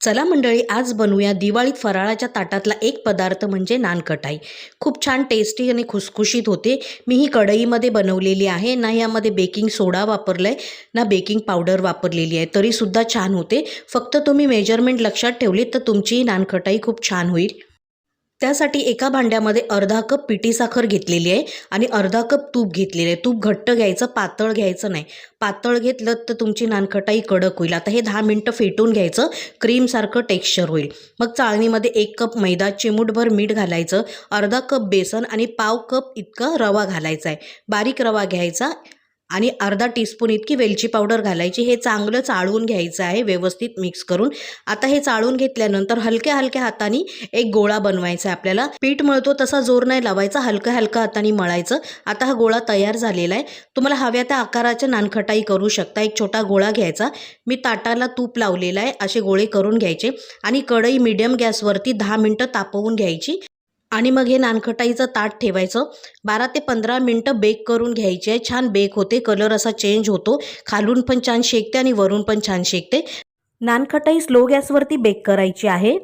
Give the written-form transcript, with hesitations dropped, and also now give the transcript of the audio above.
चला मंडळी, आज बनवूया दिवाळीत फराळाच्या ताटातला एक पदार्थ म्हणजे नानकटाई। खूप छान टेस्टी आणि खुसखुशीत होते। मी ही कढईमध्ये बनवलेली आहे, ना यामध्ये बेकिंग सोडा वापरलाय ना बेकिंग पावडर वापरलेली आहे, तरी सुद्धा छान होते। फक्त तुम्ही मेजरमेंट लक्षात ठेवली तर तुमची नानकटाई खूप छान होईल। त्यासाठी एका भांड्यामध्ये अर्धा कप पिठी साखर घेतलेली आहे आणि अर्धा कप तूप घेतलेले आहे। तूप घट्ट घ्यायचं, पातळ घ्यायचं नाही। पातळ घेतलं तर तुमची नानकटाई कडक होईल। आता हे 10 मिनिटं फेटून घ्यायचं, क्रीमसारखं टेक्स्चर होईल। मग चाळणीमध्ये 1 कप मैदा, चिमूटभर मीठ घालायचं, अर्धा कप बेसन आणि पाव कप इतका रवा घालायचा आहे। बारीक रवा घ्यायचा आणि अर्धा टीस्पून इतकी वेलची पावडर घालायची। हे चांगलं चाळून घ्यायचं आहे व्यवस्थित मिक्स करून। आता हे चाळून घेतल्यानंतर हलक्या हलक्या हाताने एक गोळा बनवायचा आहे आपल्याला। पीठ मळतो तसा जोर नाही लावायचा, हलक्या हलक्या हाताने मळायचं। आता हा गोळा तयार झालेला आहे। तुम्हाला हव्या त्या आकाराच्या नानकटाई करू शकता। एक छोटा गोळा घ्यायचा, मी ताटाला तूप लावलेला आहे, असे गोळे करून घ्यायचे आणि कढई मीडियम गॅसवरती 10 मिनिटं तापवून घ्यायची आणि मग हे नानकटाईचं ताट ठेवायचं। 12 ते 15 मिनिटं बेक करून घ्यायचे आहे। छान बेक होते, कलर असा चेंज होतो, खालून पण छान शेकते आणि वरून पण छान शेकते। नानकटाई स्लो गॅसवरती बेक करायची आहे।